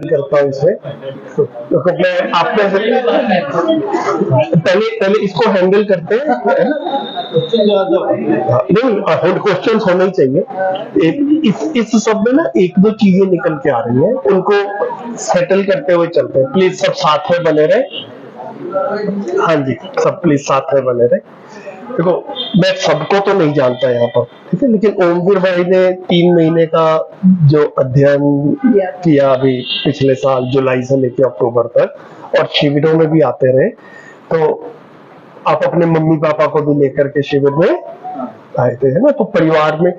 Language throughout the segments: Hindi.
करता हूँ इसमें। तो मैं आपने पहले इसको हैंडल करते हैं। नहीं, क्वेश्चन होने ही चाहिए। इस सब में ना एक दो चीजें निकल के आ रही हैं, उनको सेटल करते हुए चलते हैं। प्लीज सब साथ में बने रहे। हाँ जी, सब प्लीज साथ में बने रहे। देखो, मैं सबको तो नहीं जानता यहाँ पर, ठीक है, लेकिन ओमवीर भाई ने 3 महीने का जो अध्ययन किया अभी पिछले साल जुलाई से लेकर अक्टूबर तक, और शिविरों में भी आते रहे, तो आप अपने मम्मी पापा को भी लेकर के शिविर में आए थे, है ना? तो परिवार में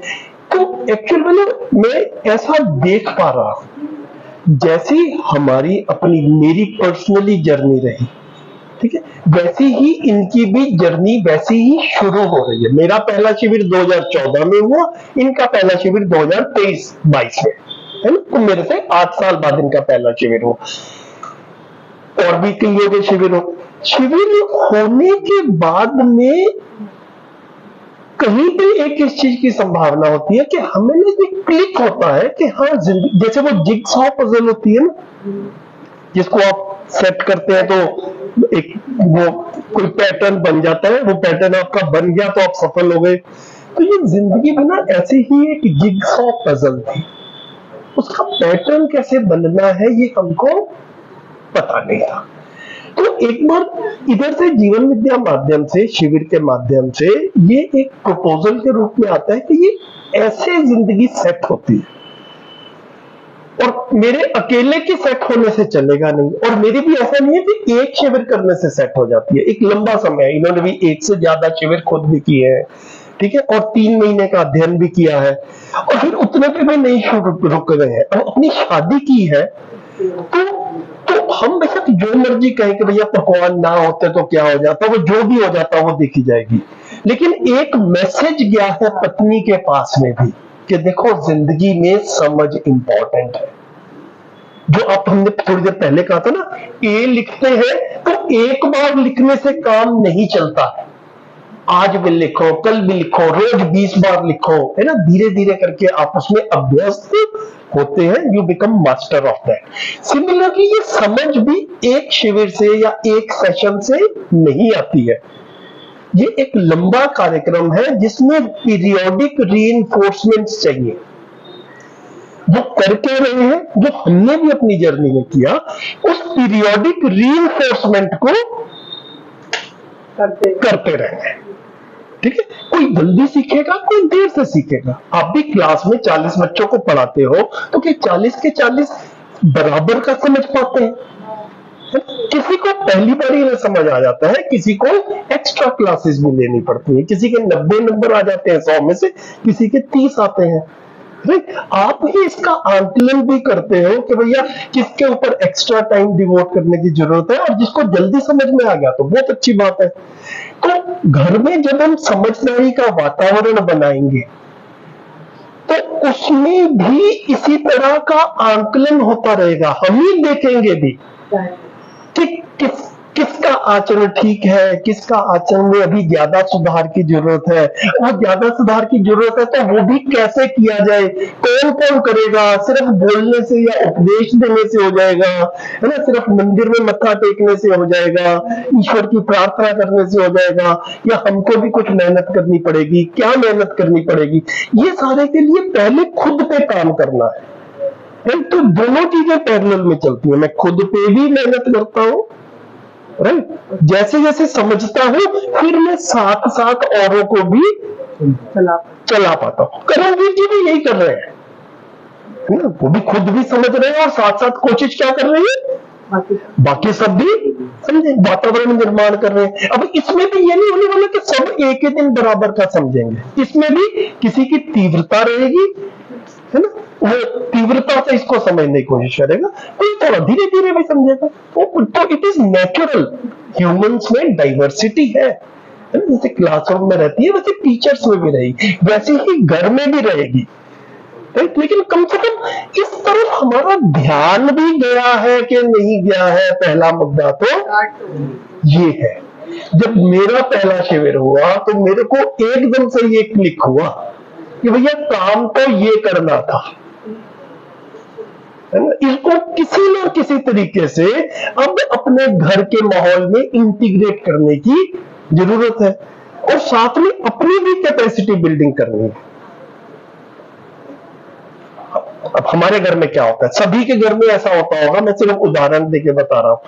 तो एक्चुअल में मैं ऐसा देख पा रहा हूं, जैसी हमारी अपनी मेरी पर्सनली जर्नी रही, ठीक है, वैसी ही इनकी भी जर्नी वैसी ही शुरू हो रही है। मेरा पहला शिविर 2014 में हुआ, इनका पहला शिविर 2023-22 में, है ना? तो मेरे से 8 साल बाद इनका पहला शिविर हुआ। और भी कईयों के शिविर होने के बाद में कहीं पे एक इस चीज की संभावना होती है कि हमें ना एक क्लिक होता है कि हाँ, जिंदगी जैसे वो जिगसॉ पजल होती है ना, जिसको आप सेट करते हैं तो एक वो कोई पैटर्न बन जाता है, वो पैटर्न आपका बन गया तो आप सफल हो गए। तो ये जिंदगी भी ना ऐसी ही एक जिगसॉ पजल थी, उसका पैटर्न कैसे बनना है ये हमको पता नहीं था। तो एक बार इधर से जीवन विद्या माध्यम से, शिविर के माध्यम से ये एक प्रपोजल के रूप में आता है कि ये ऐसे जिंदगी सेट होती है, और मेरे अकेले के सेट होने से चलेगा नहीं, और मेरी भी ऐसा नहीं है कि एक शिविर करने से सेट हो जाती है। एक लंबा समय है, इन्होंने भी 1 से ज्यादा शिविर खुद भी किए हैं, ठीक है, और 3 महीने का अध्ययन भी किया है, और फिर उतने पे भी नहीं रुक गए हैं, और अपनी शादी की है। तो हम बेशक जो मर्जी कहें कि भैया पकवान ना होते तो क्या हो जाता, वो जो भी हो जाता वो देखी जाएगी, लेकिन एक मैसेज गया है पत्नी के पास में भी कि देखो, जिंदगी में समझ इंपॉर्टेंट है। जो आप हमने थोड़ी देर पहले कहा था ना, ए लिखते हैं तो एक बार लिखने से काम नहीं चलता है। आज भी लिखो, कल भी लिखो, रोज 20 बार लिखो, है ना? धीरे धीरे करके आप उसमें अभ्यस्त होते हैं, you become master of that. Similarly ये समझ भी एक शिविर से या एक सेशन से नहीं आती है, ये एक लंबा कार्यक्रम है जिसमें पीरियोडिक रीइंफोर्समेंट्स चाहिए। जो करके रहे हैं, जो हमने भी अपनी जर्नी में किया, उस पीरियोडिक रीइंफोर्समेंट को करते रहे, ठीक है? कोई जल्दी सीखेगा, कोई देर से सीखेगा। आप भी क्लास में 40 बच्चों को पढ़ाते हो तो क्या 40 के 40 बराबर का समझ पाते हैं? किसी को पहली बार ही समझ आ जाता है, किसी को एक्स्ट्रा क्लासेस भी लेनी पड़ती है, किसी के 90 नंबर आ जाते हैं 100 में से, किसी के 30 आते हैं। आप ही इसका आंकलन भी करते हो कि भैया किसके ऊपर एक्स्ट्रा टाइम डिवोट करने की जरूरत है, और जिसको जल्दी समझ में आ गया तो बहुत अच्छी बात है। तो घर में जब हम समझदारी का वातावरण बनाएंगे तो उसमें भी इसी तरह का आंकलन होता रहेगा। हम ही देखेंगे भी कि किसका आचरण ठीक है, किसका आचरण में अभी ज्यादा सुधार की जरूरत है, और ज्यादा सुधार की जरूरत है तो वो भी कैसे किया जाए, कौन कौन करेगा, सिर्फ बोलने से या उपदेश देने से हो जाएगा, है ना? सिर्फ मंदिर में मत्था टेकने से हो जाएगा, ईश्वर की प्रार्थना करने से हो जाएगा, या हमको भी कुछ मेहनत करनी पड़ेगी? क्या मेहनत करनी पड़ेगी? ये सारे के लिए पहले खुद पे काम करना है। तो दोनों चीजें पैरेलल में चलती है। मैं खुद पे भी मेहनत करता हूं, राइट, जैसे जैसे समझता हूं फिर मैं साथ साथ औरों को भी चला पाता हूं। करमवीर जी भी यही कर रहे हैं, है ना? वो भी खुद भी समझ रहे हैं और साथ साथ कोशिश क्या कर रहे हैं, बाकी सब भी समझे, वातावरण निर्माण कर रहे हैं। अब इसमें भी ये नहीं होने वाला कि सब एक ही दिन बराबर का समझेंगे, इसमें भी किसी की तीव्रता रहेगी, है ना? वो तीव्रता से इसको समझने की कोशिश करेगा, कोई थोड़ा धीरे धीरे भी समझेगा। तो इट इज नेचुरल, ह्यूमंस में डाइवर्सिटी है, जैसे क्लासरूम में रहती है वैसे टीचर्स में भी रहेगी, वैसे ही घर में भी रहेगी, लेकिन कम से कम इस तरफ हमारा ध्यान भी गया है कि नहीं गया है। पहला मुद्दा तो ये है। जब मेरा पहला शिविर हुआ तो मेरे को एकदम से ये क्लिक हुआ कि भैया काम तो ये करना था, है ना, इसको किसी न किसी तरीके से अब अपने घर के माहौल में इंटीग्रेट करने की जरूरत है, और साथ में अपनी भी कैपेसिटी बिल्डिंग करनी है। अब हमारे घर में क्या होता है, सभी के घर में ऐसा होता होगा, मैं सिर्फ उदाहरण देके बता रहा हूं।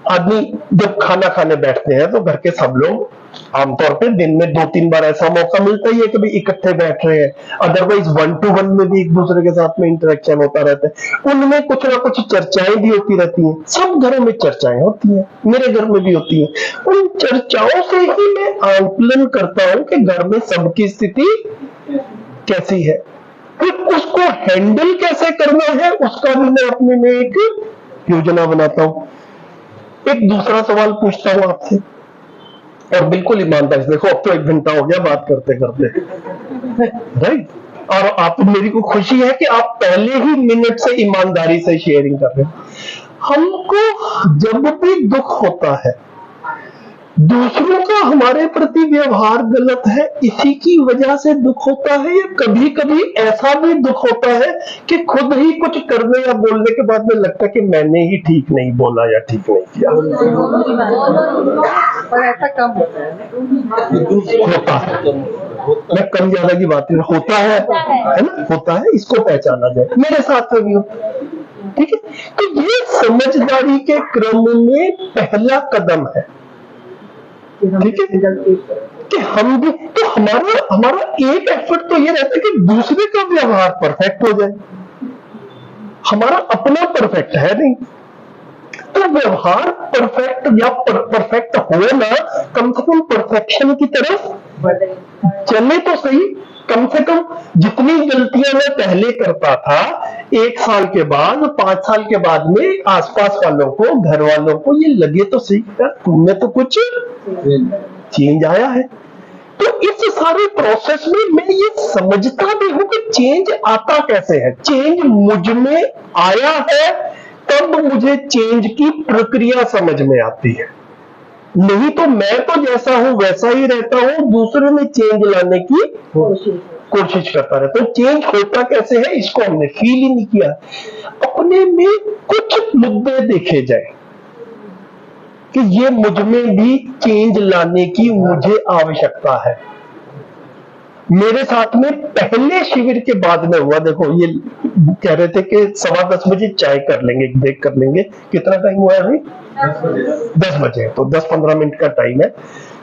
आदमी जब खाना खाने बैठते हैं तो घर के सब लोग आमतौर पे दिन में 2-3 बार ऐसा मौका मिलता ही है कि भाई इकट्ठे बैठ रहे हैं, अदरवाइज 1-to-1 में भी एक दूसरे के साथ में इंटरेक्शन होता रहता है, उनमें कुछ ना कुछ चर्चाएं भी होती रहती हैं। सब घरों में चर्चाएं होती हैं, मेरे घर में भी होती हैं। उन चर्चाओं से ही मैं आकलन करता हूं कि घर में सबकी स्थिति कैसी है, फिर उसको हैंडल कैसे करना है उसका भी मैं अपने में एक योजना बनाता हूं। एक दूसरा सवाल पूछता हूं आपसे, और बिल्कुल ईमानदारी से, देखो अब तो 1 घंटा हो गया बात करते करते, राइट, और आप मेरी को खुशी है कि आप पहले ही मिनट से ईमानदारी से शेयरिंग कर रहे हो। हमको जब भी दुख होता है, दूसरों का हमारे प्रति व्यवहार गलत है इसी की वजह से दुख होता है, या कभी कभी ऐसा भी दुख होता है कि खुद ही कुछ करने या बोलने के बाद में लगता है कि मैंने ही ठीक नहीं बोला या ठीक नहीं किया? पर ऐसा कम होता है, मैं कम ज्यादा की बात नहीं, होता है ना, होता है, इसको पहचाना जाए, मेरे साथ में भी हो, ठीक है। तो ये समझदारी के क्रम में पहला कदम है, ठीक है, कि हम भी तो हमारा एक एफर्ट तो ये रहता है कि दूसरे का व्यवहार परफेक्ट हो जाए, हमारा अपना परफेक्ट है नहीं, तो व्यवहार परफेक्ट या परफेक्ट हो ना, कम से कम परफेक्शन की तरफ चले तो सही। कम से कम जितनी गलतियां मैं पहले करता था, 1 साल के बाद, 5 साल के बाद में आसपास वालों को, घर वालों को ये लगे तो सही यार तुमने तो कुछ चेंज आया है। तो इस सारे प्रोसेस में मैं ये समझता भी हूं कि चेंज आता कैसे है। चेंज मुझ में आया है तब मुझे चेंज की प्रक्रिया समझ में आती है, नहीं तो मैं तो जैसा हूं वैसा ही रहता हूं, दूसरे में चेंज लाने की कोशिश करता रहता हूं। चेंज होता कैसे है इसको हमने फील ही नहीं किया। अपने में कुछ मुद्दे देखे जाए कि ये मुझ में भी चेंज लाने की मुझे आवश्यकता है। मेरे साथ में पहले शिविर के बाद में हुआ, देखो ये कह रहे थे कि 10:15 बजे चाय कर लेंगे, ब्रेक कर लेंगे, कितना टाइम हुआ है अभी? 10 बजे, तो 10-15 मिनट का टाइम है।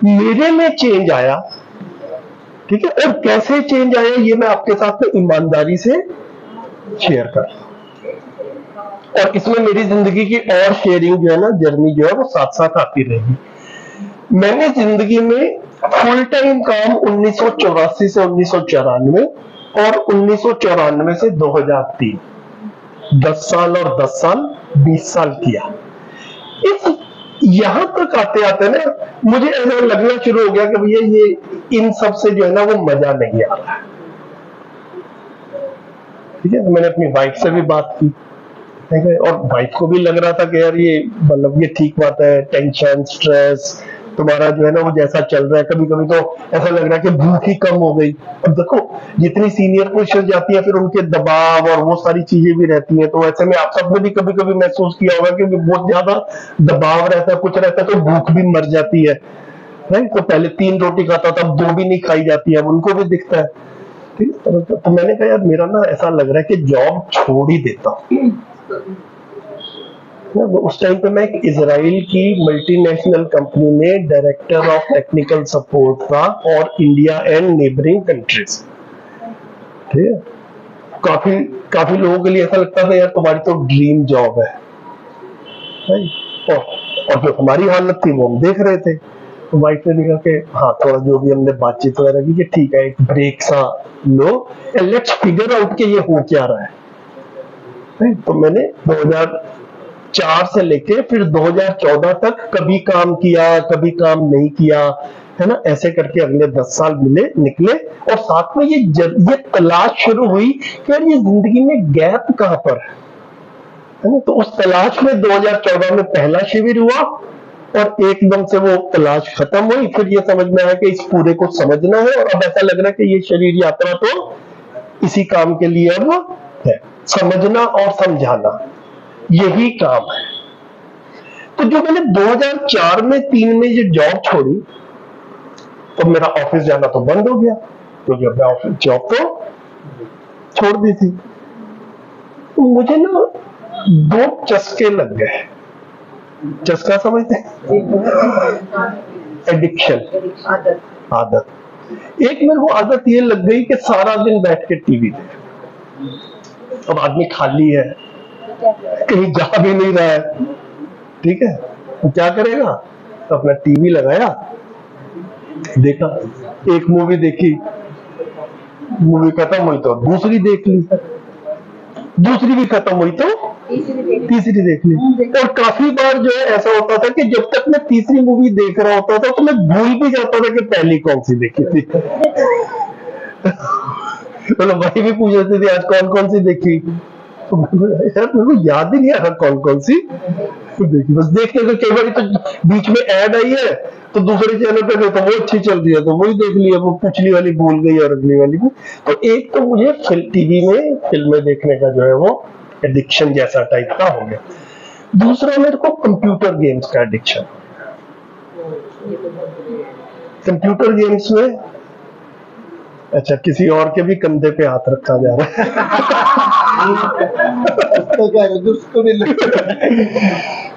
मेरे में चेंज आया, ठीक है, और कैसे चेंज आया ये मैं आपके साथ में ईमानदारी से शेयर कर, और इसमें मेरी जिंदगी की और शेयरिंग जो है ना, जर्नी जो है वो साथ साथ आती रहेगी। मैंने जिंदगी में फुल टाइम काम 1984 से 1994 और 1994 से 2003, 10 साल और 10 साल 20 साल किया। इस यहां तक आते आते ना मुझे ऐसा लगना शुरू हो गया कि भैया ये इन सब से जो है ना वो मजा नहीं आ रहा है, ठीक है। तो मैंने अपनी वाइफ से भी बात की, ठीक है, और वाइफ को भी लग रहा था कि यार ये मतलब ये ठीक बात है, टेंशन स्ट्रेस तुम्हारा जो है ना वो जैसा चल रहा है, कभी कभी तो ऐसा लग रहा है कि भूख ही कम हो गई। अब देखो जितनी सीनियर पोजीशन जाती है फिर उनके दबाव और वो सारी चीजें भी रहती हैं, तो ऐसे में आप सबने भी कभी कभी महसूस किया होगा कि बहुत ज्यादा दबाव रहता है, कुछ रहता है तो भूख भी मर जाती है, राइट। तो पहले 3 रोटी खाता था, अब 2 भी नहीं खाई जाती है, अब उनको भी दिखता है, ठीक है। तो मैंने कहा यार मेरा ना ऐसा लग रहा है कि जॉब छोड़ ही देता हूं। उस टाइम पे मैं एक इजराइल की मल्टीनेशनल कंपनी में डायरेक्टर ऑफ टेक्निकल सपोर्ट था और इंडिया एंड नेबरिंग कंट्रीज, ठीक है। काफी लोगों के लिए ऐसा लगता था यार तुम्हारी तो ड्रीम जॉब है, और जो हमारी हालत थी वो हम देख रहे थे। तो वाइफ ने लिखा कि हाँ थोड़ा जो भी हमने बातचीत वगैरह की कि ठीक है एक ब्रेक सा लो, लेट्स फिगर आउट कि ये हो क्या रहा है। तो मैंने 2004 से लेके फिर 2014 तक कभी काम किया कभी काम नहीं किया, है ना, ऐसे करके अगले 10 साल निकले, और साथ में ये तलाश शुरू हुई कि यार ये जिंदगी में गैप कहां पर है ना। तो उस तलाश में 2014 में पहला शिविर हुआ और एकदम से वो तलाश खत्म हुई। फिर ये समझ में आया कि इस पूरे को समझना है, और अब ऐसा लग रहा है कि ये शरीर यात्रा तो इसी काम के लिए अब है, समझना और समझाना, यही काम है। तो जो मैंने 2004 में 3 में ये जॉब छोड़ी, तो मेरा ऑफिस जाना तो बंद हो गया, क्योंकि मैं ऑफिस जॉब तो छोड़ दी थी। तो मुझे ना 2 चस्के लग गए। चस्का समझते हैं? एडिक्शन, आदत। एक मेरे को आदत ये लग गई कि सारा दिन बैठ के टीवी देख। अब आदमी खाली है, कहीं जा भी नहीं रहा है, ठीक है, तो क्या करेगा? तो अपना टीवी लगाया, देखा, एक मूवी देखी, मूवी खत्म हुई तो दूसरी देख ली, दूसरी भी खत्म हुई तो तीसरी देख ली। और काफी बार जो है ऐसा होता था कि जब तक मैं तीसरी मूवी देख रहा होता था तो मैं भूल भी जाता था कि पहली कौन सी देखी थी। मतलब भाई भी पूछ रहे थे आज कौन कौन सी देखी, तो यार मेरे को याद ही नहीं आ रहा कौन कौन सी देखी। बस देखने को कई बार तो बीच में ऐड आई है तो दूसरे चैनल पे गए तो वो अच्छी चल रही है तो वही देख लिया, वो पिछली वाली भूल गई और अगली वाली भी। तो एक तो मुझे टीवी में फिल्में देखने का जो है वो एडिक्शन जैसा टाइप का हो गया। दूसरा मेरे को कंप्यूटर गेम्स का एडिक्शन। कंप्यूटर गेम्स में अच्छा किसी और के भी कंधे पे हाथ रखा जा रहा है।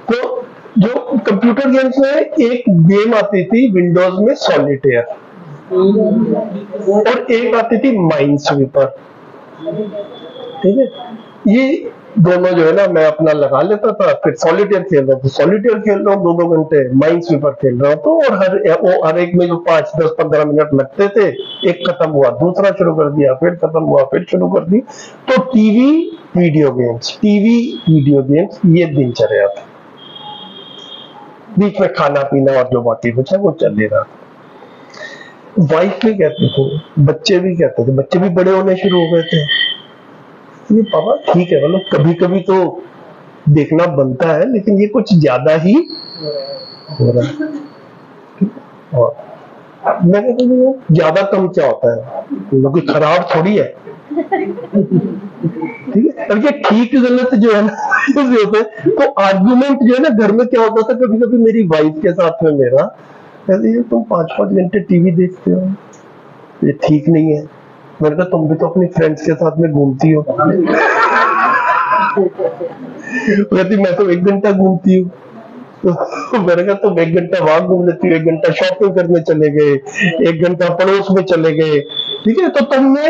तो जो कंप्यूटर गेम्स में एक गेम आती थी विंडोज में सॉलिटेयर, और एक आती थी माइन स्वीपर, ठीक है। ये दोनों जो है ना मैं अपना लगा लेता था, फिर सॉलिटेयर खेल रहा हूँ, सॉलिटेयर खेल रहा हूँ 2-2 घंटे, माइन स्वीपर खेल रहा हूँ तो, और हर एक में जो 5-10-15 मिनट लगते थे, एक खत्म हुआ दूसरा शुरू कर दिया, फिर खत्म हुआ फिर शुरू कर दी। तो टीवी वीडियो गेम्स ये दिनचर्या था। बीच में खाना पीना और जो बाकी कुछ है वो चल ही रहा था। वाइफ भी कहती थी, बच्चे भी कहते थे, बच्चे भी बड़े होने शुरू हो गए थे, ये पापा ठीक है, मतलब कभी कभी तो देखना बनता है लेकिन ये कुछ ज्यादा ही हो रहा है। और मैं कहता हूँ ज्यादा कम क्या होता है, क्योंकि खराब थोड़ी है, ठीक है। अब ये ठीक गलत जो है ना होता है, तो आर्गुमेंट जो है ना घर में क्या होता था, कभी कभी मेरी वाइफ के साथ में मेरा, कहती है तुम 5-5 घंटे टीवी देखते हो, ये ठीक नहीं है। मैंने कहा तुम भी तो अपनी फ्रेंड्स के साथ में घूमती हो। कहती मैं तो 1 घंटा घूमती हूँ। तो मैंने कहा तुम 1 घंटा वहां घूम लेती हो, 1 घंटा शॉपिंग करने चले गए, 1 घंटा पड़ोस में चले गए, ठीक है। तो तुमने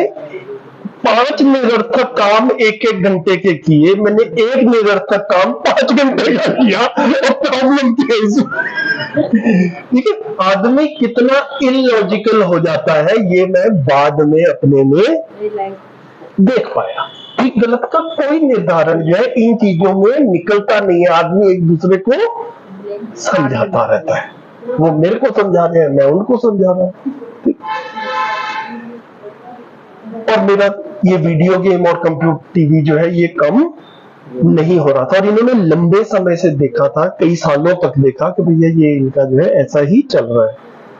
5 निरर्थक काम 1-1 घंटे के किए, मैंने 1 निरर्थक काम 5 घंटे का किया, और प्रॉब्लम क्या है इसमें, ठीक है। आदमी कितना इलॉजिकल हो जाता है ये मैं बाद में अपने में देख पाया। ठीक गलत का कोई निर्धारण जो है इन चीजों में निकलता नहीं है, आदमी एक दूसरे को समझाता रहता है, वो मेरे को समझा रहे हैं, मैं उनको समझा रहा हूं। और मेरा ये वीडियो गेम और कंप्यूटर टीवी जो है ये कम नहीं हो रहा था, और इन्होंने लंबे समय से देखा था, कई सालों तक देखा कि भैया ये इनका जो है ऐसा ही चल रहा है।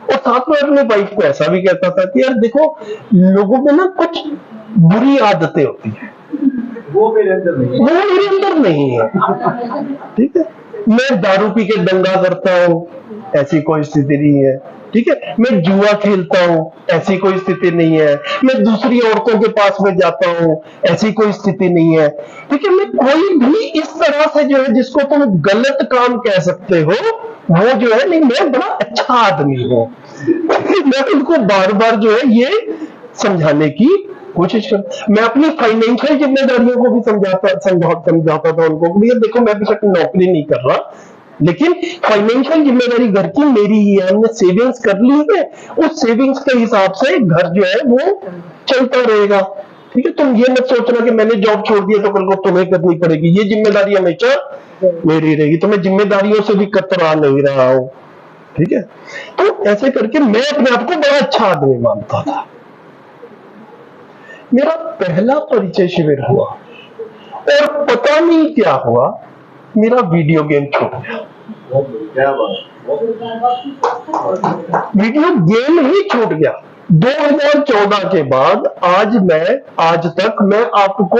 और साथ में अपने वाइफ को ऐसा भी कहता था कि यार देखो लोगों में ना कुछ बुरी आदतें होती है, वो मेरे अंदर नहीं है, ठीक है। मैं दारू पी के दंगा करता हूँ, ऐसी कोई स्थिति नहीं है, ठीक है। मैं जुआ खेलता हूँ, ऐसी कोई स्थिति नहीं है। मैं दूसरी औरतों के पास में जाता हूँ, ऐसी कोई स्थिति नहीं है, ठीक है। मैं कोई भी इस तरह से जो है जिसको तुम गलत काम कह सकते हो वो जो है नहीं, मैं बड़ा अच्छा आदमी हूँ। मैं उनको बार बार जो है ये समझाने की कोशिश कर, मैं अपनी फाइनेंशियल जिम्मेदारियों को भी समझाता था उनको, भैया देखो मैं बेशक नौकरी नहीं कर रहा लेकिन फाइनेंशियल जिम्मेदारी घर की मेरी ही है, हमने सेविंग्स कर ली है, उस सेविंग्स के हिसाब से घर जो है वो चलता रहेगा, ठीक है। तुम ये मत सोचना कि मैंने जॉब छोड़ दिया तो कल को तुम्हें करनी पड़ेगी, ये जिम्मेदारी हमेशा मेरी रहेगी, तो मैं जिम्मेदारियों से भी कतरा नहीं रहा हूं, ठीक है। तो ऐसे करके मैं अपने आप को बड़ा अच्छा आदमी मानता था। मेरा पहला परिचय शिविर हुआ और पता नहीं क्या हुआ, मेरा वीडियो गेम छूट गया, वीडियो गेम ही छूट गया। 2014 के बाद आज तक मैं आपको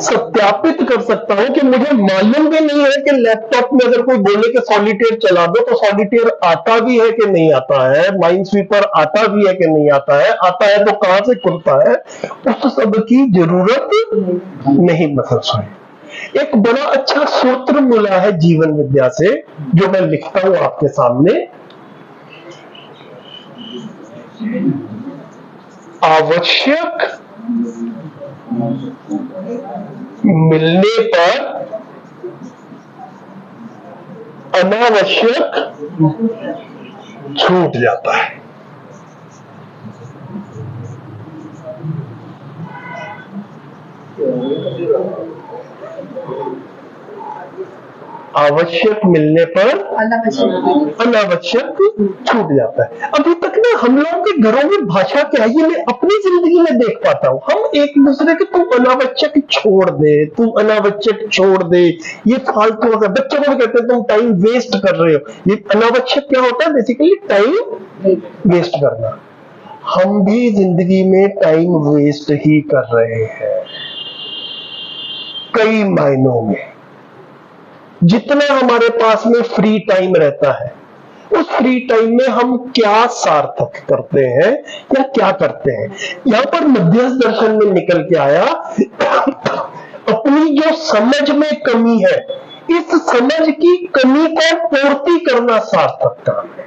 सत्यापित कर सकता हूं कि मुझे मालूम भी नहीं है कि लैपटॉप में अगर कोई बोले कि सॉलिटेयर चला दो तो सॉलिटेयर आता भी है कि नहीं आता है, माइंड स्वीपर आता भी है कि नहीं आता है तो कहां से खुलता है, उस सब की जरूरत नहीं महसूस हुई। एक बड़ा अच्छा सूत्र मिला है जीवन विद्या से जो मैं लिखता हूं आपके सामने। आवश्यक मिलने पर अनावश्यक छूट जाता है। आवश्यक मिलने पर अनावश्यक छूट जाता है। अभी तक ना हम लोगों के घरों में भाषा क्या है, ये मैं अपनी जिंदगी में देख पाता हूं। हम एक दूसरे के तू अनावश्यक छोड़ दे, तू अनावश्यक छोड़ दे, ये फालतू होता है। बच्चों को भी कहते हैं तुम टाइम वेस्ट कर रहे हो। ये अनावश्यक क्या होता है? बेसिकली टाइम वेस्ट करना। हम भी जिंदगी में टाइम वेस्ट ही कर रहे हैं कई मायनों में। जितना हमारे पास में फ्री टाइम रहता है, उस फ्री टाइम में हम क्या सार्थक करते हैं या क्या करते हैं। यहां पर मध्यस्थ दर्शन में निकल के आया अपनी जो समझ में कमी है, इस समझ की कमी को पूर्ति करना सार्थक काम है।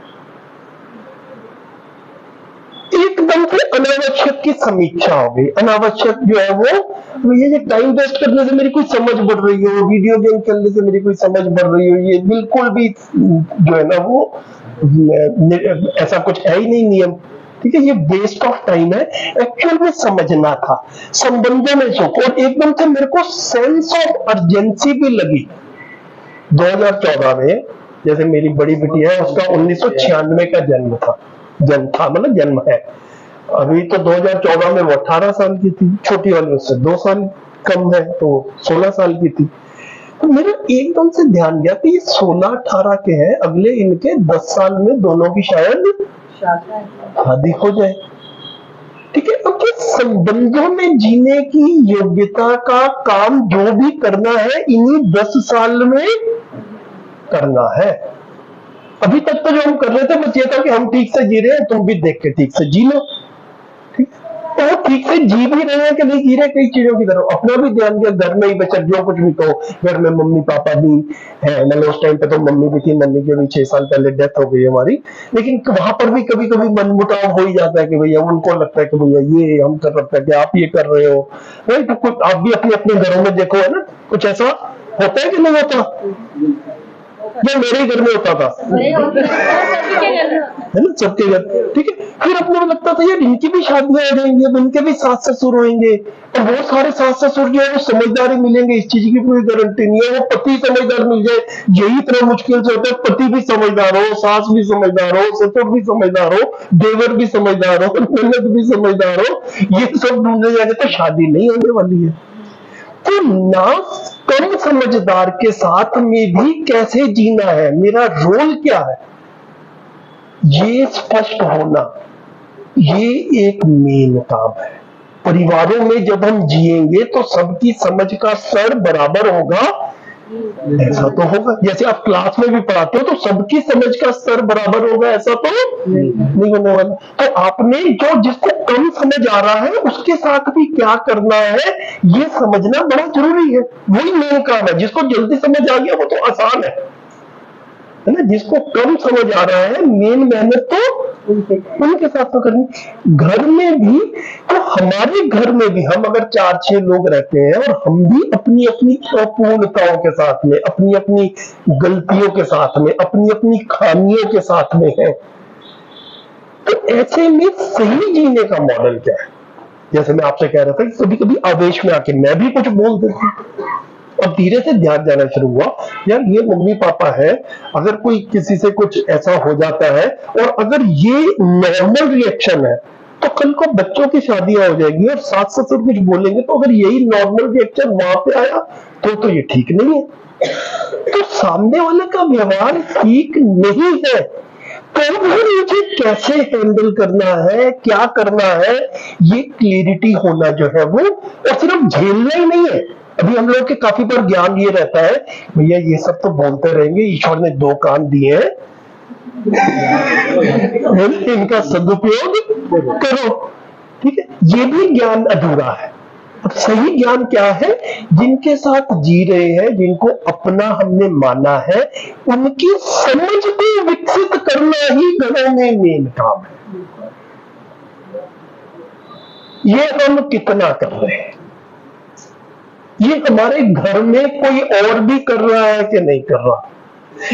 एकदम से अनावश्यक की समीक्षा हो गई। अनावश्यक जो है वो ये टाइम वेस्ट करने से मेरी कोई समझ बढ़ रही हो, वीडियो गेम खेलने से मेरी कोई समझ बढ़ रही हो, ये बिल्कुल भी जो है ना वो ऐसा कुछ है ही नहीं नियम। ठीक है, ये वेस्ट ऑफ टाइम है। एक्चुअल में समझना था, संबंधों में सुख। और एकदम से मेरे को सेंस ऑफ अर्जेंसी भी लगी 2014 में। जैसे मेरी बड़ी बेटी है, उसका 1996 का जन्म था मतलब जन्म है। अभी तो 2014 में वो 18 साल की थी, छोटी वाली उससे 2 साल कम है, तो 16 साल की थी। तो मेरा एकदम से ध्यान गया कि ये 16-18 के हैं, अगले इनके 10 साल में दोनों की शायद शादी हो जाए। ठीक है, अब ये संबंधों में जीने की योग्यता का काम जो भी करना है इन्हीं 10 साल में करना है। अभी तक तो जो हम कर रहे थे बस ये था कि हम ठीक से जी रहे हैं, तुम भी देख के ठीक से जी लो। ठीक, तो वो ठीक से जी भी रहे हैं कि नहीं जी रहे, कई चीजों की तरफ अपना भी ध्यान दिया। घर में ही बच्चा जो कुछ भी कहो, घर में मम्मी पापा भी है, मतलब उस टाइम पे तो मम्मी भी थी, मम्मी की भी 6 साल पहले डेथ हो गई हमारी, लेकिन वहां पर भी कभी कभी मनमुटाव हो ही जाता है कि भैया उनको लगता है कि भैया ये हम कर रखते हैं कि आप ये कर रहे हो। नहीं तो कुछ आप भी अपने अपने घरों में देखो, है ना, कुछ ऐसा होता है कि नहीं होता? जो मेरे ही घर में होता था, है ना, सबके घर। ठीक है, फिर अपने को लगता था यार इनकी भी शादियां हो जाएंगी, अब इनके भी सास ससुर होंगे, और वो सारे सास ससुर जो है वो समझदारी मिलेंगे, इस चीज की कोई गारंटी नहीं है। वो पति समझदार मिल जाए यही इतना मुश्किल से होता है। पति भी समझदार हो, सास भी समझदार हो, ससुर भी समझदार हो, देवर भी समझदार हो, ननद भी समझदार हो, ये सब ढूंढने जाके तो शादी नहीं होने वाली है। तो ना कम समझदार के साथ में भी कैसे जीना है, मेरा रोल क्या है, ये स्पष्ट होना, ये एक मेन काम है। परिवारों में जब हम जिएंगे तो सबकी समझ का स्तर बराबर होगा, ऐसा तो होगा। जैसे आप क्लास में भी पढ़ाते हो तो सबकी समझ का स्तर बराबर होगा, ऐसा तो नहीं होने वाला। तो आपने जो जिसको कम समझ आ रहा है उसके साथ भी क्या करना है ये समझना बड़ा जरूरी है। वही मेन काम है। जिसको जल्दी समझ आ गया वो तो आसान है ना। जिसको कम समझ आ रहा है मेन मेहनत तो उनके साथ तो करनी। घर में भी तो हमारे घर में भी हम अगर 4-6 लोग रहते हैं और हम भी अपनी अपनी अपूर्णताओं के साथ में, अपनी अपनी गलतियों के साथ में, अपनी अपनी खामियों के साथ में हैं, तो ऐसे में सही जीने का मॉडल क्या है? जैसे मैं आपसे कह रहा था कि कभी कभी आवेश में आके मैं भी कुछ बोल देता हूं और धीरे से ध्यान जाना शुरू हुआ, यार ये मम्मी पापा है, अगर कोई किसी से कुछ ऐसा हो जाता है और अगर ये नॉर्मल रिएक्शन है तो कल को बच्चों की शादियां हो जाएगी और सास ससुर कुछ बोलेंगे, तो अगर यही नॉर्मल रिएक्शन वहां पे आया तो ये ठीक नहीं है। तो सामने वाले का व्यवहार ठीक नहीं है तो मुझे कैसे हैंडल करना है, क्या करना है, ये क्लियरिटी होना जो है वो, और सिर्फ झेलना ही नहीं है। अभी हम लोग के काफी बार ज्ञान ये रहता है, भैया ये सब तो बोलते रहेंगे, ईश्वर ने 2 कान दिए हैं, इनका सदुपयोग करो, ठीक है। ये भी ज्ञान अधूरा है। अब सही ज्ञान क्या है? जिनके साथ जी रहे हैं, जिनको अपना हमने माना है, उनकी समझ को विकसित करना ही घरों में मेन काम है। ये हम कितना कर रहे हैं? ये हमारे घर में कोई और भी कर रहा है कि नहीं कर रहा?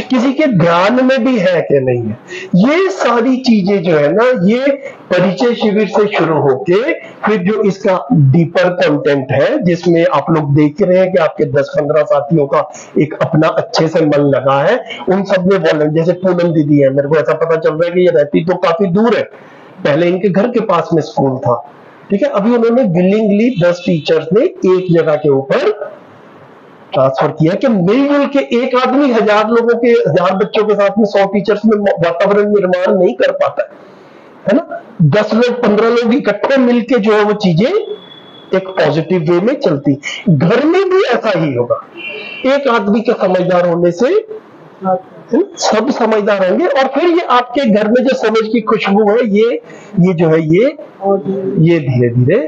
किसी के ध्यान में भी है कि नहीं है? ये सारी चीजें जो है ना, ये परिचय शिविर से शुरू होके फिर जो इसका डीपर कंटेंट है, जिसमें आप लोग देख रहे हैं कि आपके 10-15 साथियों का एक अपना अच्छे से मन लगा है, उन सब ने वॉलंटियर, जैसे पूनम दीदी है, मेरे को ऐसा पता चल रहा है कि ये रहती तो काफी दूर है, पहले इनके घर के पास में स्कूल था, ठीक है। अभी उन्होंने विलिंगली 10 टीचर्स ने एक जगह के ऊपर ट्रांसफर किया कि मिलजुल के एक आदमी 1000 लोगों के, 1000 बच्चों के साथ में 100 टीचर्स में वातावरण निर्माण नहीं कर पाता है ना। 10 लोग 15 लोग इकट्ठे मिलके जो है वो चीजें एक पॉजिटिव वे में चलती। घर में भी ऐसा ही होगा, एक आदमी के समझदार होने से सब समझदार होंगे, और फिर ये आपके घर में जो समझ की खुशबू है, ये जो है ये धीरे धीरे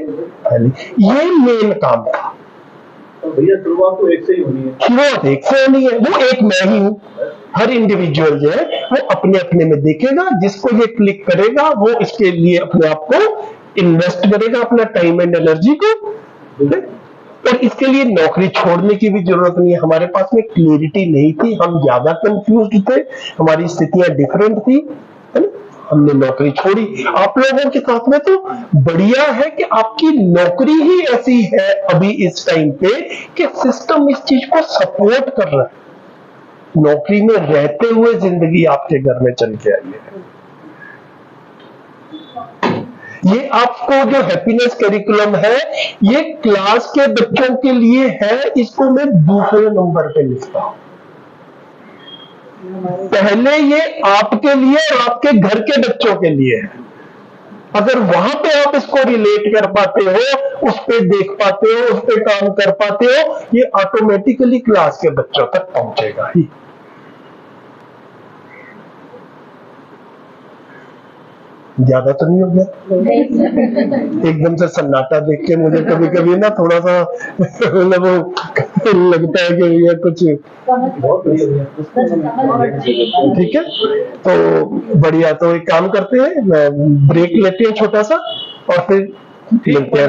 फैली। ये मेन काम था। तो भैया शुरुआत तो एक से ही होनी है, शुरुआत एक से होनी है। वो एक मैं ही हूं, हर इंडिविजुअल जो है वो अपने अपने में देखेगा, जिसको ये क्लिक करेगा वो इसके लिए अपने आप को इन्वेस्ट करेगा, अपना टाइम एंड एनर्जी को। और इसके लिए नौकरी छोड़ने की भी जरूरत नहीं है। हमारे पास में क्लियरिटी नहीं थी, हम ज्यादा कंफ्यूज थे, हमारी स्थितियां डिफरेंट थी, है ना, हमने नौकरी छोड़ी। आप लोगों के साथ में तो बढ़िया है कि आपकी नौकरी ही ऐसी है अभी इस टाइम पे कि सिस्टम इस चीज को सपोर्ट कर रहा है। नौकरी में रहते हुए जिंदगी आपके घर में चल के आई है। ये आपको जो हैप्पीनेस करिकुलम है, ये क्लास के बच्चों के लिए है, इसको मैं दूसरे नंबर पे लिखता हूं। पहले ये आपके लिए और आपके घर के बच्चों के लिए है। अगर वहां पे आप इसको रिलेट कर पाते हो, उस पे देख पाते हो, उस पे काम कर पाते हो, ये ऑटोमेटिकली क्लास के बच्चों तक पहुंचेगा ही। ज्यादा तो नहीं हो गया? एकदम से सन्नाटा देख के मुझे कभी कभी ना थोड़ा सा मतलब लगता है कि ये कुछ बहुत ठीक है। तो बढ़िया, तो एक काम करते हैं, ब्रेक लेते हैं छोटा सा और फिर मिलते हैं।